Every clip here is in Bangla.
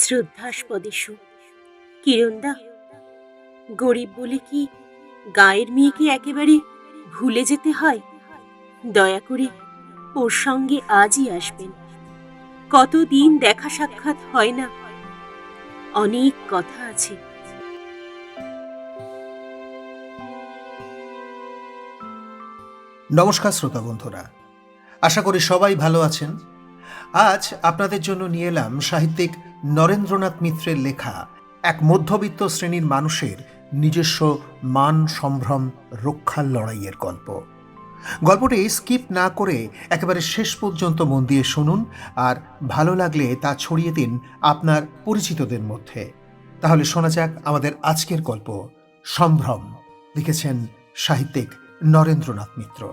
শ্রদ্ধাস্পদেষু। কিরণদা, গরিব বলে কি গাঁয়ের মেয়েকে একেবারে ভুলে যেতে হয়? দয়া করে ওর সঙ্গে আজই আসবেন। কতদিন দেখা সাক্ষাৎ হয় না, অনেক কথা আছে। নমস্কার শ্রোতা বন্ধুরা, আশা করি সবাই ভালো আছেন। আজ আপনাদের জন্য নিয়ে এলাম সাহিত্যিক নরেন্দ্রনাথ মিত্রের লেখা এক মধ্যবিত্ত শ্রেণীর মানুষের নিজস্ব মান সম্ভ্রম রক্ষার লড়াইয়ের গল্প। গল্পটি স্কিপ না করে একেবারে শেষ পর্যন্ত মন দিয়ে শুনুন, আর ভালো লাগলে তা ছড়িয়ে দিন আপনার পরিচিতদের মধ্যে। তাহলে শোনা যাক আমাদের আজকের গল্প সম্ভ্রম। লিখেছেন সাহিত্যিক নরেন্দ্রনাথ মিত্র।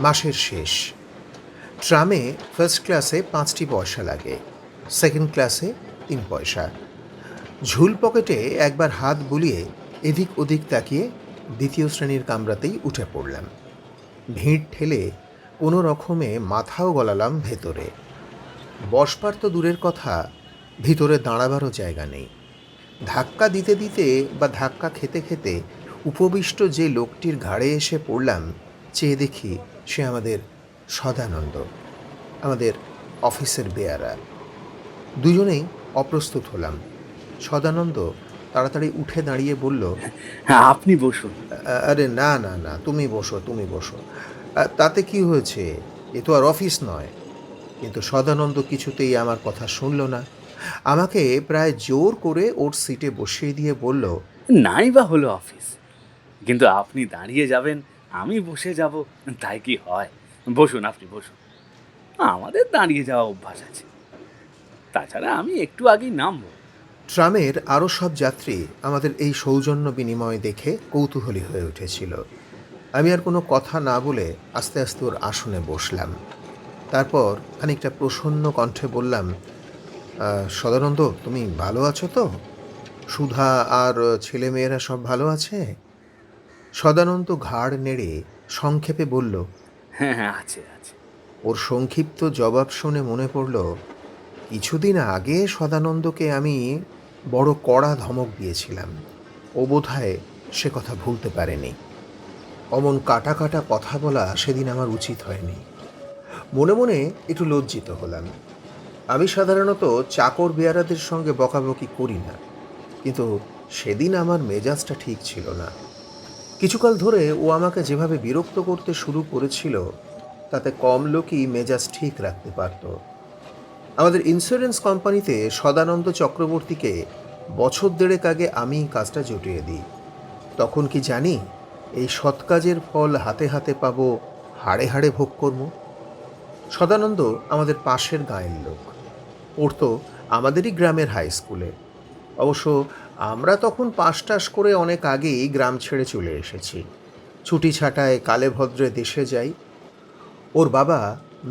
মাসের শেষ। ট্রামে ফার্স্ট ক্লাসে 5টি পয়সা লাগে, সেকেন্ড ক্লাসে 3 পয়সা। ঝুল পকেটে একবার হাত বুলিয়ে এদিক ওদিক তাকিয়ে দ্বিতীয় শ্রেণীর কামরাতেই উঠে পড়লাম। ভিড় ঠেলে কোনো রকমে মাথাও গলালাম ভেতরে। বসবার তো দূরের কথা, ভিতরে দাঁড়াবারও জায়গা নেই। ধাক্কা দিতে দিতে বা ধাক্কা খেতে খেতে উপবিষ্ট যে লোকটির ঘাড়ে এসে পড়লাম, চেয়ে দেখি সে আমাদের সদানন্দ, আমাদের অফিসের বেয়ারা। দুজনেই অপ্রস্তুত হলাম। সদানন্দ তাড়াতাড়ি উঠে দাঁড়িয়ে বলল, হ্যাঁ, আপনি বসুন। আরে না না না, তুমি বসো, তুমি বসো। তাতে কি হয়েছে, এ তো আর অফিস নয়। কিন্তু সদানন্দ কিছুতেই আমার কথা শুনল না। আমাকে প্রায় জোর করে ওর সিটে বসিয়ে দিয়ে বলল, নাই বা হলো অফিস, কিন্তু আপনি দাঁড়িয়ে যাবেন, আমি বসে যাব, তাই কি হয়? বসুন, আপনি বসুন। আমাদের দাঁড়িয়ে যাওয়া অভ্যাস আছে। তাছাড়া আমি একটু আগেই নামবো। ট্রামের আরও সব যাত্রী আমাদের এই সৌজন্য বিনিময় দেখে কৌতূহলী হয়ে উঠেছিল। আমি আর কোনো কথা না বলে আস্তে আস্তে ওর আসনে বসলাম। তারপর খানিকটা প্রসন্ন কণ্ঠে বললাম, সদানন্দ, তুমি ভালো আছো তো? সুধা আর ছেলেমেয়েরা সব ভালো আছে? সদানন্দ ঘাড় নেড়ে সংক্ষেপে বলল। হ্যাঁ হ্যাঁ, আছে আছে। ওর সংক্ষিপ্ত জবাব শুনে মনে পড়ল, কিছুদিন আগে সদানন্দকে আমি বড় কড়া ধমক দিয়েছিলাম। ও বোধহয় সে কথা ভুলতে পারেনি। অমন কাটা কাটা কথা বলা সেদিন আমার উচিত হয়নি। মনে মনে একটু লজ্জিত হলাম। আমি সাধারণত চাকর বেয়ারাদের সঙ্গে বকাবকি করি না, কিন্তু সেদিন আমার মেজাজটা ঠিক ছিল না। কিছুকাল ধরে ও আমাকে যেভাবে বিরক্ত করতে শুরু করেছিল, তাতে কম লোকই মেজাজ ঠিক রাখতে পারত। আমাদের ইন্স্যুরেন্স কোম্পানিতে সদানন্দ চক্রবর্তীকে বছর দেড়েক আগে আমি কাজটা জুটিয়ে দিই। তখন কি জানি এই সৎ কাজের ফল হাতে হাতে পাবো, হাড়ে হাড়ে ভোগ করব। সদানন্দ আমাদের পাশের গাঁয়ের লোক, পড়তো আমাদেরই গ্রামের হাই স্কুলে। অবশ্য আমরা তখন পাশ টাশ করে অনেক আগেই গ্রাম ছেড়ে চলে এসেছি। ছুটি ছাটায় কালে ভদ্রে দেশে যাই। ওর বাবা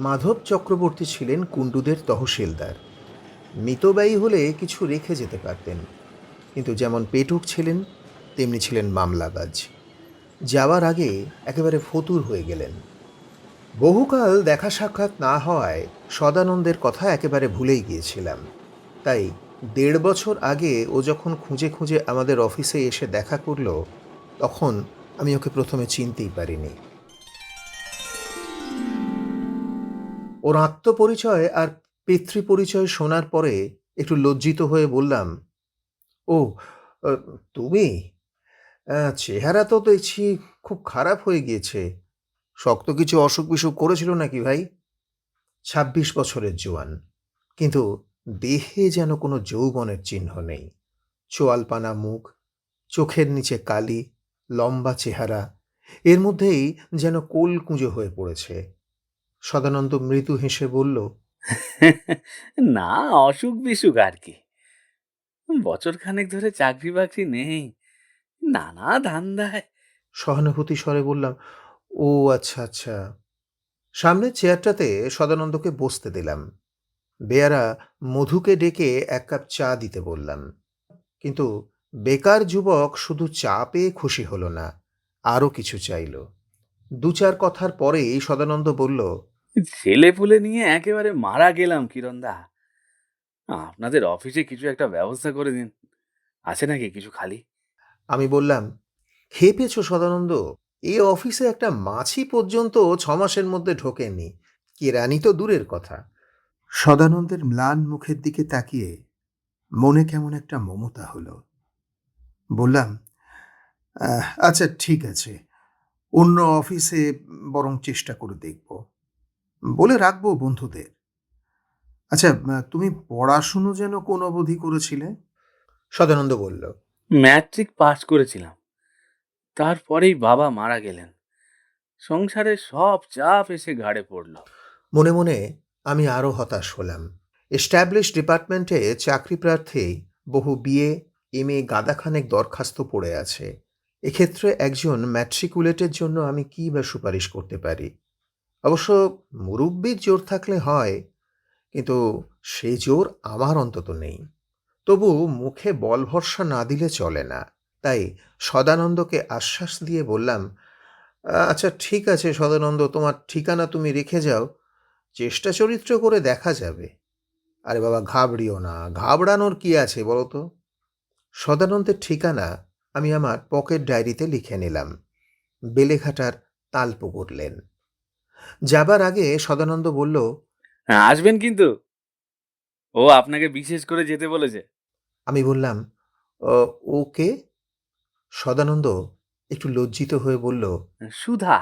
মাধব চক্রবর্তী ছিলেন কুণ্ডুদের তহসিলদার। মিতব্যয়ী হলে কিছু রেখে যেতে পারতেন, কিন্তু যেমন পেটুক ছিলেন তেমনি ছিলেন মামলাবাজ। যাওয়ার আগে একেবারে ফতুর হয়ে গেলেন। বহুকাল দেখা সাক্ষাৎ না হওয়ায় সদানন্দের কথা একেবারে ভুলেই গিয়েছিলাম। তাই 1.5 বছর আগে ও যখন খুঁজে খুঁজে আমাদের অফিসে এসে দেখা করল, তখন আমি ওকে প্রথমে চিনতেই পারিনি। ওর আত্মপরিচয় আর পিতৃপরিচয় শোনার পরে একটু লজ্জিত হয়ে বললাম, ও, তুমি? চেহারা তো দেখছি খুব খারাপ হয়ে গিয়েছে। শক্ত কিছু অসুখ বিসুখ করেছিল নাকি ভাই? 26 বছরের জোয়ান, কিন্তু দেহে যেন কোনো যৌবনের চিহ্ন নেই। চোয়ালপানা মুখ, চোখের নিচে কালি, লম্বা চেহারা, এর মধ্যেই যেন কোল কুঁজো হয়ে পড়েছে। সদানন্দ মৃদু হেসে বলল, না, অসুখ বিসুখ আর কি। বছর খানেক ধরে চাকরি বাকরি নেই, নানা ধান্দায়। সহানুভূতি স্বরে বললাম, ও আচ্ছা আচ্ছা। সামনের চেয়ারটাতে সদানন্দকে বসতে দিলাম। বেয়ারা মধুকে ডেকে এক কাপ চা দিতে বললাম, কিন্তু বেকার যুবক শুধু চা পেয়ে খুশি হলো না, আরও কিছু চাইল। দু চার কথার পরেই সদানন্দ বলল, ছেলে পুলে নিয়ে একেবারে মারা গেলাম কিরণদা। আপনাদের অফিসে কিছু একটা ব্যবস্থা করে দিন। আছে নাকি কিছু খালি? আমি বললাম, খেয়ে পেয়েছো সদানন্দ? এই অফিসে একটা মাছি পর্যন্ত 6 মাসের মধ্যে ঢোকেনি, কেরানি তো দূরের কথা। সদানন্দের ম্লান মুখের দিকে তাকিয়ে মনে কেমন একটা মমতা হলো। বললাম, আচ্ছা ঠিক আছে, অন্য অফিসে বরং চেষ্টা করে দেখব, বলে রাখবো বন্ধুদের। আচ্ছা, তুমি পড়াশুনো যেন কোন অবধি করেছিলে? সদানন্দ বলল, ম্যাট্রিক পাস করেছিলাম, তারপরেই বাবা মারা গেলেন। সংসারের সব চাপ এসে ঘাড়ে পড়ল। মনে মনে আমি আরও হতাশ হলাম। এস্টাবলিশ ডিপার্টমেন্টে চাকরি প্রার্থী বহু বিএ এমএ গাদাখানেক দরখাস্ত পড়ে আছে। এক্ষেত্রে একজন ম্যাট্রিকুলেটের জন্য আমি কী বা সুপারিশ করতে পারি? অবশ্য মুরব্বির জোর থাকলে হয়, কিন্তু সে জোর আমার অন্তত নেই। তবু মুখে বল ভরসা না দিলে চলে না। তাই সদানন্দকে আশ্বাস দিয়ে বললাম, আচ্ছা ঠিক আছে সদানন্দ, তোমার ঠিকানা তুমি রেখে যাও, চেষ্টা চরিত্র করে দেখা যাবে। আরে বাবা, ঘাবড়িও না, ঘাবড়ানোর কি আছে বলো তো? সদানন্দের ঠিকানা আমি আমার পকেট ডায়েরিতে লিখে নিলাম। বেলেঘাটার তালপুকুর লেন। যাবার আগে সদানন্দ বলল, হ্যাঁ, আসবেন কিন্তু। ও আপনাকে বিশেষ করে যেতে বলেছে। আমি বললাম, "ও, ওকে?" সদানন্দ একটু লজ্জিত হয়ে বলল, সুধা,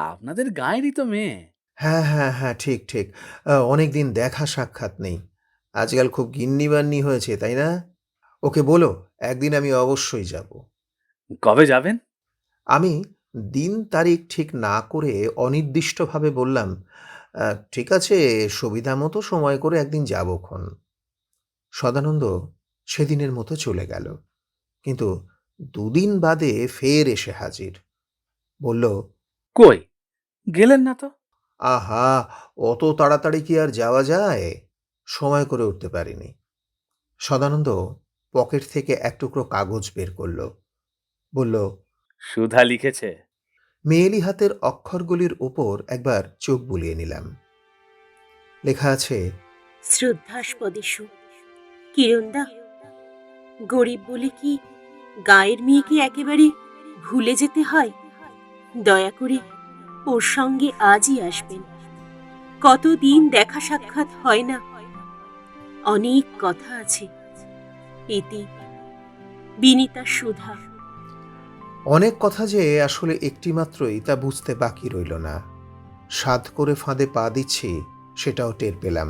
আপনাদের গাঁয়েরই তো মেয়ে। হ্যাঁ হ্যাঁ হ্যাঁ, ঠিক ঠিক, অনেক দিন দেখা সাক্ষাৎ নেই, আজকাল খুব গিন্নিবান্নি হয়েছে তাই না? ওকে বলো একদিন আমি অবশ্যই যাব। কবে যাবেন? আমি দিন তারিখ ঠিক না করে অনির্দিষ্টভাবে বললাম, ঠিক আছে, সুবিধা মতো সময় করে একদিন যাবক্ষণ। সদানন্দ সেদিনের মতো চলে গেল, কিন্তু দুদিন বাদে ফের এসে হাজির। বলল, কই গেলেন না তো? আহা, অত তাড়াতাড়ি কি আর যাওয়া যায়? সময় করে উঠতে পারিনি। সদানন্দ পকেট থেকে এক টুকরো কাগজ বের করল, বলল, সুধা লিখেছে? মেয়েলি হাতের অক্ষরগুলির ওপর একবার চোখ বুলিয়ে নিলাম। লেখা আছে, শ্রদ্ধাস্পদেশু। কিরণদা, গরিব বলে কি গায়ের মেয়েকে একেবারে ভুলে যেতে হয়? দয়া করে ওর সঙ্গে আজই আসবেন। কতদিন দেখা সাক্ষাৎ হয় না, অনেক কথা আছে। ইতি বিনীতা সুধা। অনেক কথা যে আসলে একটিমাত্রই তা বুঝতে বাকি রইল না। সাধ করে ফাঁদে পা দিচ্ছি সেটাও টের পেলাম।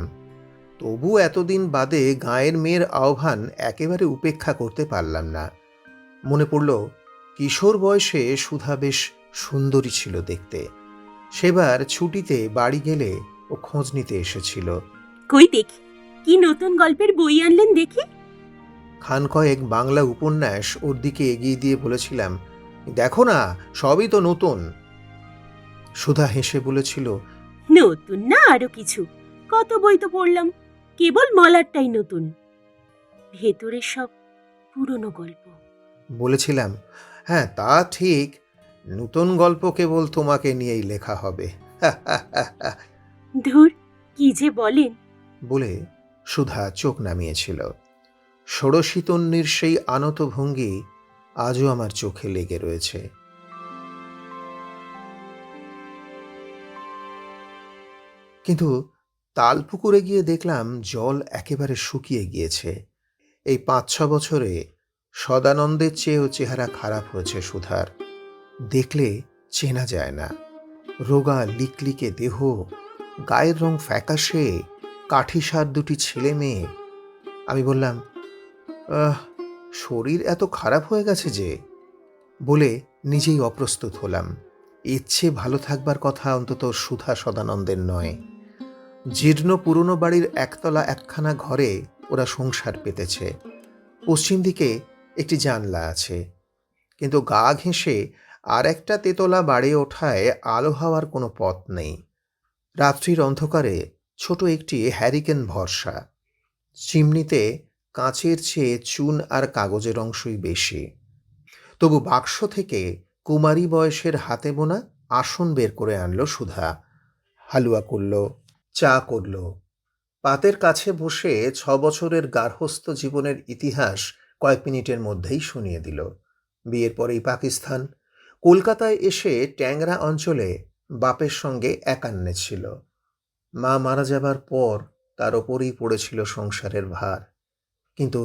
তবু এতদিন বাদে গাঁয়ের মেয়ের আহ্বান একেবারে উপেক্ষা করতে পারলাম না। মনে পড়ল, কিশোর বয়সে সুধা বেশ সুন্দরী ছিল দেখতে। সেবার ছুটিতে বাড়ি গেলে ও খোঁজ নিতে এসেছিল। কই দেখি, কি নতুন গল্পের বই আনলেন দেখি। খান কয়েক বাংলা উপন্যাস ওর দিকে এগিয়ে দিয়ে বলেছিলাম, দেখো না, সবই তো নতুন। সুধা হেসে বলেছিল, নতুন না আরো কিছু, কত বই তো পড়লাম, কেবল মলারটাই নতুন, ভেতরে সব পুরনো গল্প। বলেছিলাম, হ্যাঁ তা ঠিক, নতুন গল্প কেবল তোমাকে নিয়েই লেখা হবে। ধুর, কি যে বলেন। বলে সুধা চোখ নামিয়েছিল। ষোড়শীতন্নির সেই আনত ভঙ্গি আজও আমার চোখে লেগে রয়েছে। কিন্তু তালপুকুরে গিয়ে দেখলাম জল একেবারে শুকিয়ে গিয়েছে। এই 5-6 বছরে সদানন্দের চেয়েও চেহারা খারাপ হয়েছে সুধার। দেখলে চেনা যায় না। রোগা লিকলিকে দেহ, গায়ের রং ফ্যাকাশে, কাঠিসার দুটি ছেলে মেয়ে। আমি বললাম, আহ, শরীর এত খারাপ হয়ে গেছে যে? বলে নিজেই অপ্রস্তুত হলাম। এর চেয়ে ভালো থাকবার কথা অন্তত সুধা সদানন্দের নয়। জীর্ণ পুরনো বাড়ির একতলা একখানা ঘরে ওরা সংসার পেতেছে। পশ্চিম দিকে একটি জানলা আছে, কিন্তু গা ঘেঁষে আর একটা তেতলা বাড়ি ওঠায় আলো হওয়ার কোনো পথ নেই। রাত্রির অন্ধকারে ছোট একটি হ্যারিকেন ভরসা। চিমনিতে কাঁচের চেয়ে চুন আর কাগজের অংশই বেশি। তবু বাক্স থেকে কুমারী বয়সের হাতে বোনা আসন বের করে আনলো সুধা। হালুয়া করল, চা করল। পাতের কাছে বসে 6 বছরের গার্হস্থ্য জীবনের ইতিহাস কয়েক মিনিটের মধ্যেই শুনিয়ে দিল। বিয়ের পরেই পাকিস্তান, কলকাতায় এসে ট্যাংরা অঞ্চলে বাপের সঙ্গে একান্নে ছিল। মা মারা যাবার পর তার ওপরই পড়েছিল সংসারের ভার। কিন্তু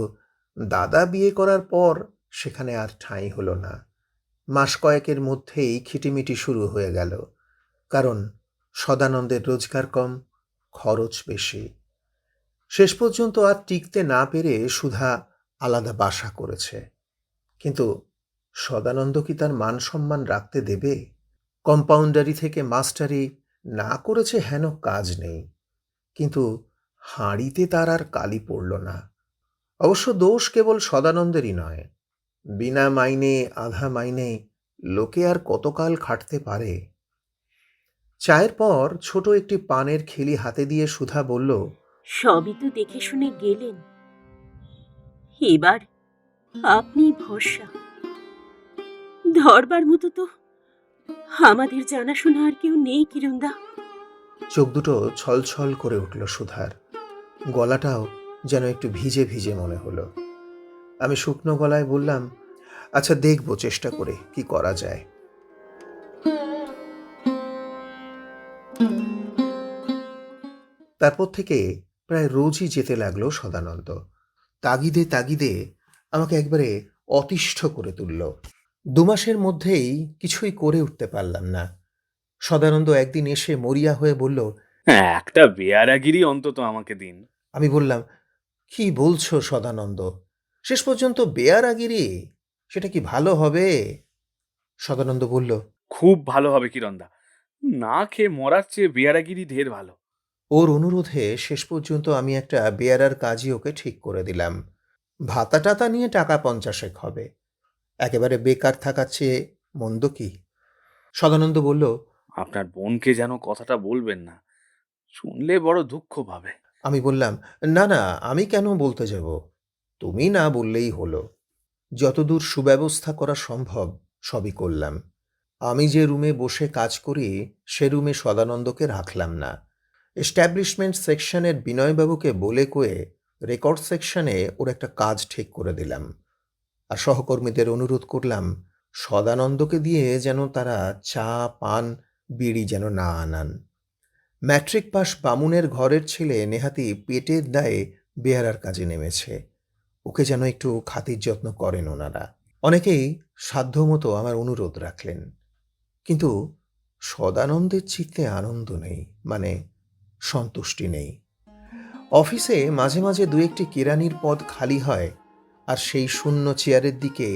দাদা বিয়ে করার পর সেখানে আর ঠাঁই হলো না। মাস কয়েকের মধ্যেই খিটিমিটি শুরু হয়ে গেল। কারণ সদানন্দের রোজগার কম, খরচ বেশি। শেষ পর্যন্ত আর টিকতে না পেরে সুধা আলাদা বাসা করেছে। কিন্তু সদানন্দ কি তার মান সম্মান রাখতে দেবে? কম্পাউন্ডারি থেকে মাস্টারি না করেছে হেন কাজ নেই, কিন্তু হাঁড়িতে তার আর কালি পড়ল না। অবশ্য দোষ কেবল সদানন্দেরই নয়। বিনা মাইনে আধা মাইনে লোকে আর কতকাল খাটতে পারে? চায়ের পর ছোট একটি পানের খিলি হাতে দিয়ে সুধা বলল, সবই তো দেখে শুনে গেলেন, এবার আপনি ভরসা। ধরবার মতো তো আমাদের জানাশোনা আর কেউ নেই কিরণদা। চোখ দুটো ছলছল করে উঠল সুধার। গলাটাও যেন একটু ভিজে ভিজে মনে হলো। আমি শুকনো গলায় বললাম, আচ্ছা দেখব চেষ্টা করে কি করা যায়। তারপর থেকে প্রায় রোজই যেতে লাগলো সদানন্দ। তাগিদে তাগিদে আমাকে একবারে অতিষ্ঠ করে তুলল। 2 মাসের মধ্যেই কিছুই করে উঠতে পারলাম না। সদানন্দ একদিন এসে মরিয়া হয়ে বলল, হ্যাঁ, একটা বেয়ারাগিরি অন্তত আমাকে দিন। আমি বললাম, কি বলছো সদানন্দ? শেষ পর্যন্ত বেয়ারাগিরি? সেটা কি ভালো হবে? সদানন্দ বলল, খুব ভালো হবে কিরণদা, না খেয়ে মরার চেয়ে বেয়ারাগিরি ঢের ভালো। ওর অনুরোধে শেষ পর্যন্ত আমি একটা বেয়ারার কাজই ওকে ঠিক করে দিলাম। ভাতা টাতা নিয়ে টাকা 50 হবে। একেবারে বেকার থাকার চেয়ে মন্দ কি? সদানন্দ বলল, আপনার বোনকে যেন কথাটা বলবেন না, শুনলে বড় দুঃখ পাবে। আমি বললাম, না না, আমি কেন বলতে যাব? তুমি না বললেই হলো। যতদূর সুব্যবস্থা করা সম্ভব সবই করলাম। আমি যে রুমে বসে কাজ করি সে রুমে সদানন্দকে রাখলাম না। এস্টাবলিশমেন্ট সেকশনের বিনয়বাবুকে বলে কয়ে রেকর্ড সেকশনে ওর একটা কাজ ঠিক করে দিলাম। আর সহকর্মীদের অনুরোধ করলাম সদানন্দকে দিয়ে যেন তারা চা পান বিড়ি যেন না আনান। ম্যাট্রিক পাস বামুনের ঘরের ছেলে নেহাতি পেটের দায়ে বেয়ারার কাজে নেমেছে, ওকে যেন একটু খাতির যত্ন করেন ওনারা। অনেকেই সাধ্যমতো আমার অনুরোধ রাখলেন, কিন্তু সদানন্দের চিত্তে আনন্দ নেই, মানে সন্তুষ্টি নেই। অফিসে মাঝে মাঝে 2-1টি কেরানির পদ খালি হয়, আর সেই শূন্য চেয়ারের দিকে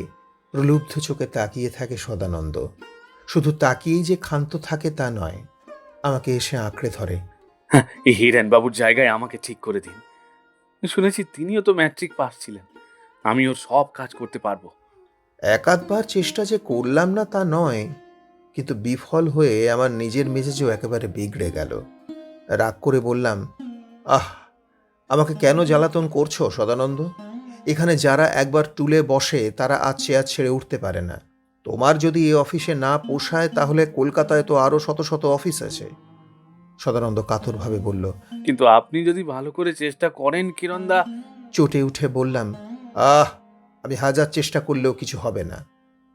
প্রলুব্ধ চোখে তাকিয়ে থাকে সদানন্দ। শুধু তাকিয়েই যে ক্ষান্ত থাকে তা নয়, আমাকে এসে আঁকড়ে ধরে। হ্যাঁ, এই হিরেন বাবুর জায়গায় আমাকে ঠিক করে দিন। শুনেছি তিনিও তো ম্যাট্রিক পাস ছিলেন, আমি ওর সব কাজ করতে পারবো। একাধবার চেষ্টা যে করলাম না তা নয়, কিন্তু বিফল হয়ে আমার নিজের মেজাজও একেবারে বিগড়ে গেল। রাগ করে বললাম, আহ, আমাকে কেন জ্বালাতন করছো সদানন্দ? এখানে যারা একবার টুলে বসে তারা আজ চেয়ার ছেড়ে উঠতে পারে না। তোমার যদি এই অফিসে না পোষায় তাহলে কলকাতায় তো আরও শত শত অফিস আছে। সদানন্দ কাতরভাবে বলল। কিন্তু আপনি যদি ভালো করে চেষ্টা করেন কিরণদা। চটে উঠে বললাম, আহ, আমি হাজার চেষ্টা করলেও কিছু হবে না।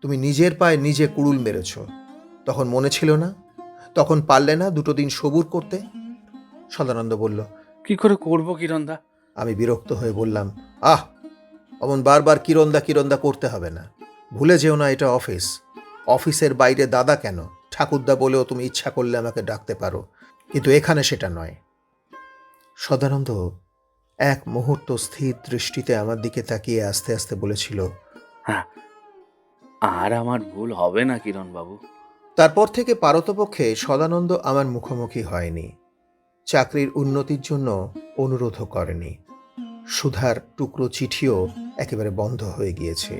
তুমি নিজের পায়ে নিজে কুড়ুল মেরেছ। তখন মনে ছিল না? তখন পারলে না 2 দিন সবুর করতে? সদানন্দ বলল। কি করে করবো কিরণদা? আমি বিরক্ত হয়ে বললাম, আহ, অমন বারবার কিরণদা কিরণদা করতে হবে না। ভুলে যেও না এটা অফিস। অফিসের বাইরে দাদা কেন, ঠাকুরদা বলেও তুমি ইচ্ছা করলে আমাকে ডাকতে পারো, কিন্তু এখানে সেটা নয়। সদানন্দ এক মুহূর্ত স্থির দৃষ্টিতে আমার দিকে তাকিয়ে আস্তে আস্তে বলেছিল, হ্যাঁ, আর আমার ভুল হবে না কিরণ বাবু। তারপর থেকে পারতপক্ষে সদানন্দ আমার মুখোমুখি হয়নি। চাকরির উন্নতির জন্য অনুরোধও করেনি। সুধার টুকরো চিঠিও একেবারে বন্ধ হয়ে গিয়েছে।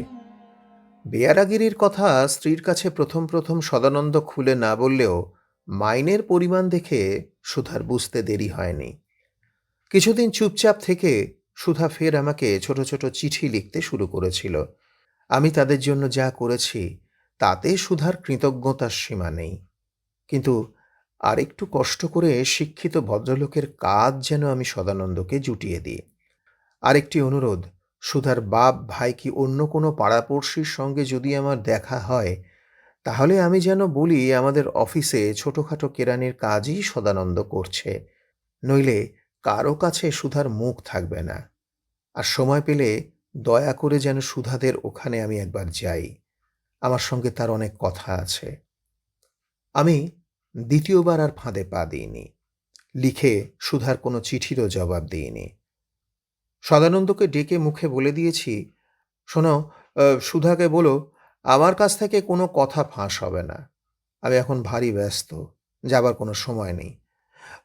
বেয়ারাগিরির কথা স্ত্রীর কাছে প্রথম প্রথম সদানন্দ খুলে না বললেও মাইনের পরিমাণ দেখে সুধার বুঝতে দেরি হয়নি। কিছুদিন চুপচাপ থেকে সুধা ফের আমাকে ছোট ছোট চিঠি লিখতে শুরু করেছিল। আমি তাদের জন্য যা করেছি তাতে সুধার কৃতজ্ঞতার সীমা নেই। কিন্তু আরেকটু কষ্ট করে শিক্ষিত ভদ্রলোকের কাজ যেন আমি সদানন্দকে জুটিয়ে দিই। আরেকটি অনুরোধ, সুধার বাপ ভাই কি অন্য কোনো পাড়াপড়শির সঙ্গে যদি আমার দেখা হয়, তাহলে আমি যেন বলি আমাদের অফিসে ছোটখাটো কেরানির কাজই সদানন্দ করছে। নইলে কারো কাছে সুধার মুখ থাকবে না। আর সময় পেলে দয়া করে যেন সুধাদের ওখানে আমি একবার যাই। আমার সঙ্গে তার অনেক কথা আছে। আমি দ্বিতীয়বার আর ফাঁদে পা দিইনি। লিখে সুধার কোনো চিঠিরও জবাব দিইনি। সদানন্দকে ডেকে মুখে বলে দিয়েছি, শোনো, সুধাকে বলো আমার কাছ থেকে কোনো কথা ফাঁস হবে না। আমি এখন ভারী ব্যস্ত, যাবার কোনো সময় নেই।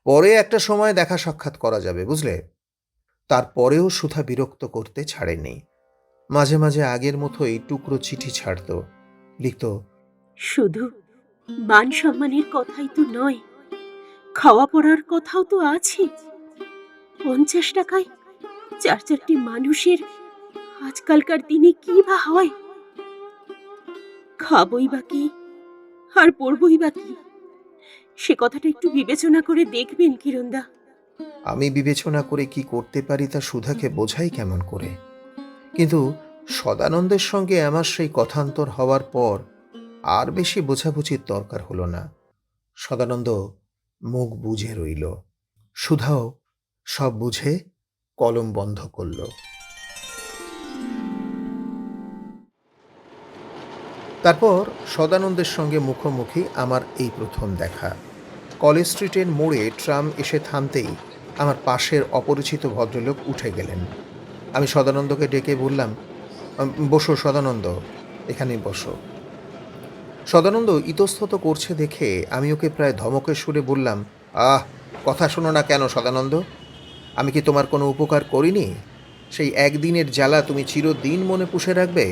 পরে একটা সময় দেখা সাক্ষাৎ করা যাবে, বুঝলে? তারপরেও সুধা বিরক্ত করতে ছাড়েনি। মাঝে মাঝে আগের মতোই টুকরো চিঠি ছাড়ত, লিখত, শুধু মান সম্মানের কথাই তো নয়, খাওয়া পড়ার কথাও তো আছে। 50 টাকায় 4-4টি মানুষের আজকালকার দিনে কি বা হয়? খাবই বা কি আর পড়বই বা কি? সে কথাটা একটু বিবেচনা করে দেখবেন কিরণদা। আমি বিবেচনা করে কি করতে পারি তা সুধাকে বোঝাই কেমন করে। কিন্তু সদানন্দের সঙ্গে আমার সেই কথান্তর হওয়ার পর আর বেশি বোঝাবুঝির দরকার হলো না। সদানন্দ মুখ বুজে রইল। সুধাও সব বুঝে কলম বন্ধ করল। তারপর সদানন্দের সঙ্গে মুখোমুখি আমার এই প্রথম দেখা। কলেজ স্ট্রিটের মোড়ে ট্রাম এসে থামতেই আমার পাশের অপরিচিত ভদ্রলোক উঠে গেলেন। আমি সদানন্দকে ডেকে বললাম, বসো সদানন্দ, এখানেই বসো। সদানন্দ ইতস্তত করছে দেখে আমি ওকে প্রায় ধমকের সুরে বললাম, আহ, কথা শোনো না কেন সদানন্দ? আমি কি তোমার কোনো উপকার করিনি? সেই একদিনের জ্বালা তুমি চিরদিন মনে পুষে রাখবে?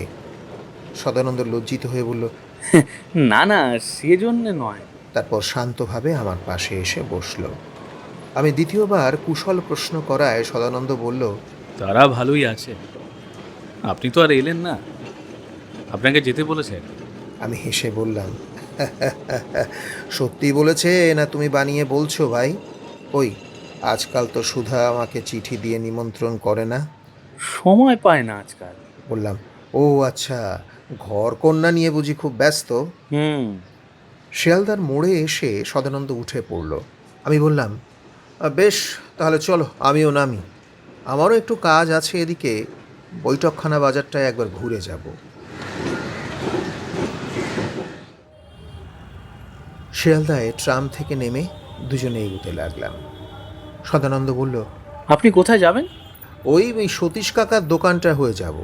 সদানন্দ লজ্জিত হয়ে বলল, না না, সেজন্যে নয়। তারপর শান্তভাবে আমার পাশে এসে বসল। আমি দ্বিতীয়বার কুশল প্রশ্ন করায় সদানন্দ বলল, তারা ভালোই আছে। আপনি তো আর এলেন না, আপনাকে যেতে বলেছে। আমি হেসে বললাম, সত্যি বলেছে না তুমি বানিয়ে বলছো ভাই? ওই, আজকাল তো সুধা আমাকে চিঠি দিয়ে নিমন্ত্রণ করে না। সময় পায় না আজকাল। বললাম, ও আচ্ছা, ঘর কন্যা নিয়ে বুঝি খুব ব্যস্ত? হুম। শিয়ালদার মোড়ে এসে সদানন্দ উঠে পড়ল। আমি বললাম, বেশ, তাহলে চলো আমিও নামি। আমারও একটু কাজ আছে এদিকে, বৈঠকখানা বাজারটায় একবার ঘুরে যাব। শিয়ালদায় ট্রাম থেকে নেমে দুজনে এগুতে লাগলাম। সদানন্দ বলল, আপনি কোথায় যাবেন? ওই সতীশ কাকার দোকানটা হয়ে যাব।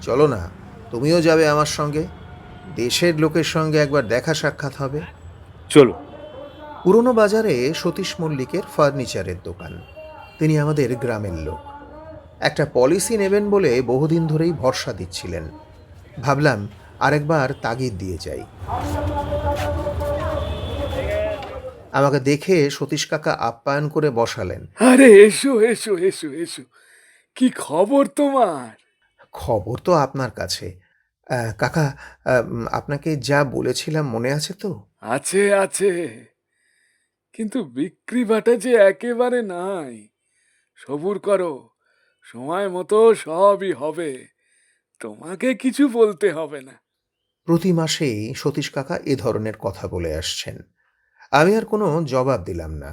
চলো না, তুমিও যাবে আমার সঙ্গে। দেশের লোকের সঙ্গে একবার দেখা সাক্ষাৎ হবে। চলো। পুরনো বাজারে সতীশ মল্লিকের ফার্নিচারের দোকান। তিনি আমাদের গ্রামের লোক। একটা পলিসি নেবেন বলে বহুদিন ধরেই ভরসা দিচ্ছিলেন। ভাবলাম আরেকবার তাগিদ দিয়ে যাই। আমাকে দেখে সতীশ কাকা আপ্যায়ন করে বসালেন। আরে এসো এসো এসো এসো, কি খবর তোমার? খবর তো আপনার কাছে। কাকা, আপনাকে যা বলেছিলাম মনে আছে তো? আছে আছে, কিন্তু বিক্রি বাটা যে একেবারে নাই। সবুর করো, সময় মতো সবই হবে, তোমাকে কিছু বলতে হবে না। প্রতি মাসেই সতীশ কাকা এ ধরনের কথা বলে আসছেন। আমি আর কোনো জবাব দিলাম না,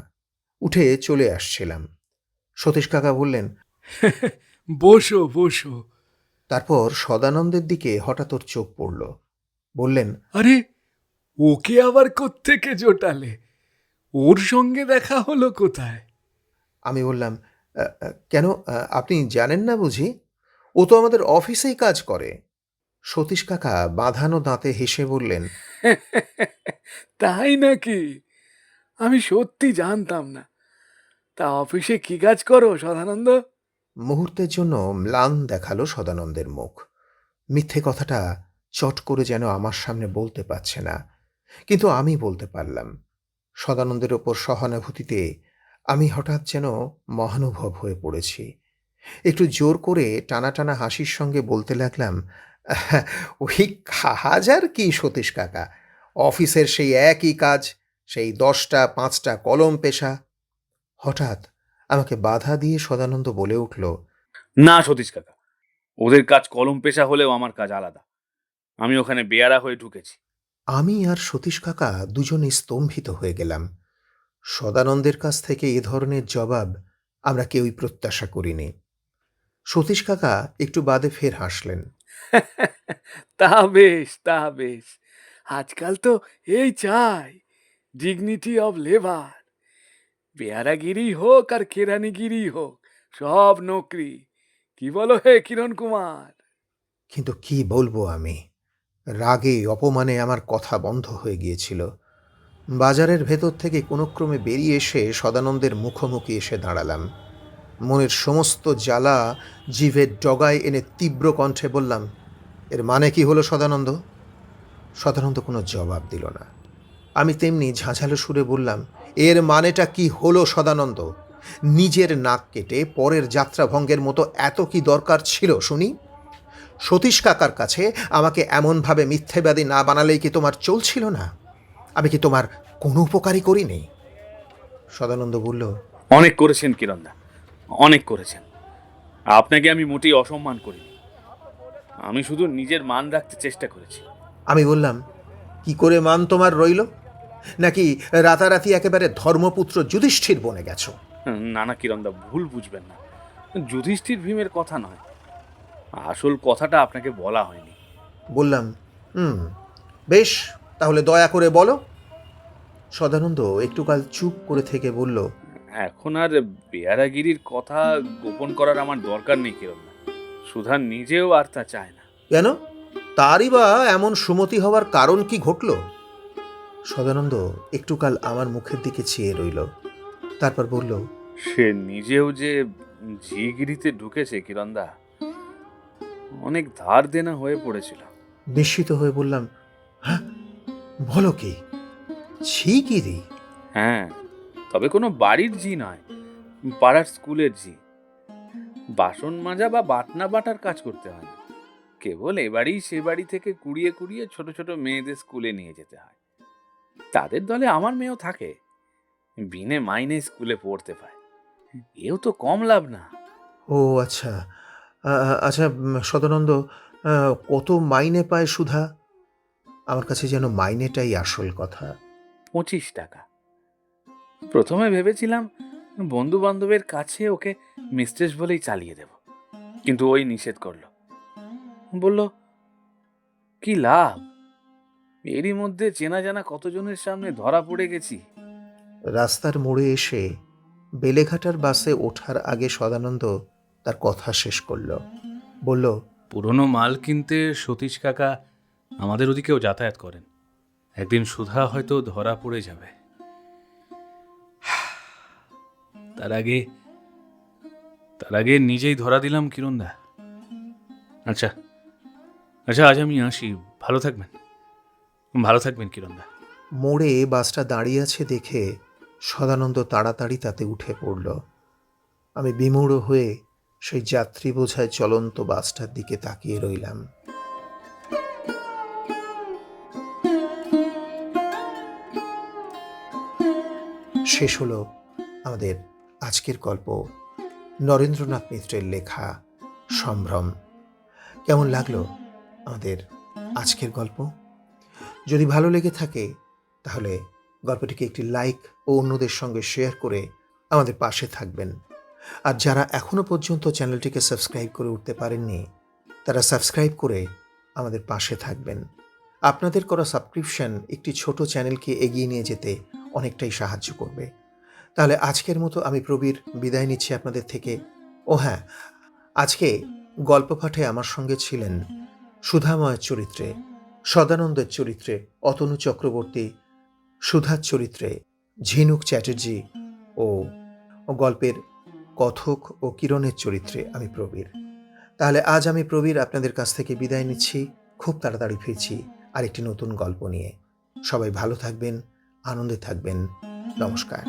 উঠে চলে আসছিলাম। সতীশ কাকা বললেন, বসো বসো। তারপর সদানন্দের দিকে হঠাৎ ওর চোখ পড়ল। বললেন, আরে, ওকে আবার কোত্থেকে জোটালে? ওর সঙ্গে দেখা হলো কোথায়? আমি বললাম, কেন, আপনি জানেন না বুঝি? ও তো আমাদের অফিসেই কাজ করে। সতীশ কাকা বাঁধানো দাঁতে হেসে বললেন, তাই নাকি? আমি সত্যি জানতাম না। তা অফিসে কি কাজ করো সদানন্দ? মুহূর্তের জন্য ম্লান দেখালো সদানন্দের মুখ। মিথ্যে কথাটা চট করে যেন আমার সামনে বলতে পারছে না, কিন্তু আমি বলতে পারলাম। সদানন্দের ওপর সহানুভূতিতে আমি হঠাৎ যেন মহানুভব হয়ে পড়েছি। একটু জোর করে টানা টানা হাসির সঙ্গে বলতে লাগলাম, ওই কাজ আর কি সতীশ কাকা, অফিসের সেই একই কাজ, সেই 10টা 5টা কলম পেশা। হঠাৎ আমাকে বাধা দিয়ে সদানন্দ বলে উঠল, না সতীশ কাকা, ওদের কাজ কলম পেশা হলেও আমার কাজ আলাদা। আমি ওখানে বেয়ারা হয়ে ঢুকেছি। আমি আর সতীশ কাকা দুজনে স্তম্ভিত হয়ে গেলাম। সদানন্দের কাছ থেকে এ ধরনের জবাব আমরা কেউই প্রত্যাশা করিনি। সতীশ কাকা একটু বাদে ফের হাসলেন। তা বেশ, তা বেশ। আজকাল তো এই চাই, ডিগনিটি অফ লেবার। বেয়ারাগিরি হোক আর কেরানিগিরি হোক, সব নকরি। কি বলো হে কিরণ কুমার? কিন্তু কি বলবো আমি, রাগে অপমানে আমার কথা বন্ধ হয়ে গিয়েছিল। বাজারের ভেতর থেকে কোনো ক্রমে বেরিয়ে এসে সদানন্দের মুখোমুখি এসে দাঁড়ালাম। মনের সমস্ত জ্বালা জিভের ডগায় এনে তীব্র কণ্ঠে বললাম, এর মানে কি হলো সদানন্দ? সদানন্দ কোনো জবাব দিল না। আমি তেমনি ঝাঁঝালো সুরে বললাম, এর মানেটা কি হলো সদানন্দ? নিজের নাক কেটে পরের যাত্রাভঙ্গের মতো এত কি দরকার ছিল শুনি? সতীশ কাকার কাছে আমাকে এমনভাবে মিথ্যেবাদী না বানালেই কি তোমার চলছিল না? আমি কি তোমার কোনো উপকারই করিনি? সদানন্দ বলল, অনেক করেছেন কিরণদা, অনেক করেছেন। আপনাকে আমি মোটেই অসম্মান করিনি। আমি শুধু নিজের মান রাখতে চেষ্টা করেছি। আমি বললাম, কি করে মান তোমার রইল? নাকি রাতারাতি একেবারে ধর্মপুত্র যুধিষ্ঠির বনে গেছো? না না কিরণদা, ভুল বুঝবেন না। যুধিষ্ঠির ভীমের কথা নয়, আসল কথাটা আপনাকে বলা হয়নি। বললাম, হুম, বেশ, তাহলে দয়া করে বলো। সদানন্দ একটুকাল চুপ করে থেকে বলল, এখন আর বেয়ারাগিরির কথা গোপন করার আমার দরকার নেই কিরণদা। সুধা নিজেও আর তা চায় না। কেন? তারই বা এমন সুমতি হওয়ার কারণ কি ঘটল? সদানন্দ একটুকাল আমার মুখের দিকে চেয়ে রইল, তারপর বলল, সে নিজেও যে ঝিগিরিতে ঢুকেছে কিরণদা, অনেক ধার দেনা হয়ে পড়েছিল। বিস্মিত হয়ে বললাম, হ্যাঁ, বলো কি? ঝিগিরি? হ্যাঁ, তবে কোনো বাড়ির ঝি নয়, পাড়ার স্কুলের ঝি। বাসন মাজা বা বাটনা বাটার কাজ করতে হয় না, কেবল এ বাড়ি সে বাড়ি থেকে কুড়িয়ে কুড়িয়ে ছোট ছোট মেয়েদের স্কুলে নিয়ে যেতে হয়। তাদের দলে আমার মেয়েও থাকে, বিনে মাইনে স্কুলে পড়তে পায়। এও তো কম লাভ না। ও আচ্ছা, আচ্ছা, সদানন্দ, কত মাইনে পায় সুধা? আমার কাছে যেন মাইনেটাই আসল কথা। 25 টাকা। প্রথমে ভেবেছিলাম বন্ধু বান্ধবের কাছে ওকে মিস্ট্রেস বলেই চালিয়ে দেব, কিন্তু ওই নিষেধ করলো। বলল, কি লাভ, এরই মধ্যে চেনা জানা কতজনের সামনে ধরা পড়ে গেছি। রাস্তার মোড়ে এসে বেলেঘাটার বাসে ওঠার আগে সদানন্দ তার কথা শেষ করল। বলল, পুরনো মাল কিনতে সতীশ কাকা আমাদের ওদিকেও যাতায়াত করেন। একদিন সুধা হয়তো ধরা পড়ে যাবে। তার আগে নিজেই ধরা দিলাম কিরণদা। আচ্ছা আচ্ছা, আজ আমি আসি। ভালো থাকবেন কিরণদা। মোড়ে বাসটা দাঁড়িয়ে আছে দেখে সদানন্দ তাড়াতাড়ি তাতে উঠে পড়ল। আমি বিমূঢ় হয়ে সেই যাত্রী বোঝায় চলন্ত বাসটার দিকে তাকিয়ে রইলাম। শেষ হলো আমাদের আজকের গল্প, নরেন্দ্রনাথ মিত্রের লেখা সম্ভ্রম। কেমন লাগলো আমাদের আজকের গল্প? যদি ভালো লেগে থাকে তাহলে গল্পটিকে একটি লাইক ও অন্যদের সঙ্গে শেয়ার করে আমাদের পাশে থাকবেন। আর যারা এখনও পর্যন্ত চ্যানেলটিকে সাবস্ক্রাইব করে উঠতে পারেননি, তারা সাবস্ক্রাইব করে আমাদের পাশে থাকবেন। আপনাদের করা সাবস্ক্রিপশন একটি ছোট চ্যানেলকে এগিয়ে নিয়ে যেতে অনেকটাই সাহায্য করবে। তাহলে আজকের মতো আমি প্রবীর বিদায় নিচ্ছি আপনাদের থেকে। ও হ্যাঁ, আজকে গল্প পাঠে আমার সঙ্গে ছিলেন সুধাময়ের চরিত্রে, সদানন্দের চরিত্রে অতনু চক্রবর্তী, সুধার চরিত্রে ঝিনুক চ্যাটার্জি ও গল্পের কথক ও কিরণের চরিত্রে আমি প্রবীর। তাহলে আজ আমি প্রবীর আপনাদের কাছ থেকে বিদায় নিচ্ছি। খুব তাড়াতাড়ি ফিরছি আরেকটি নতুন গল্প নিয়ে। সবাই ভালো থাকবেন, আনন্দে থাকবেন। নমস্কার।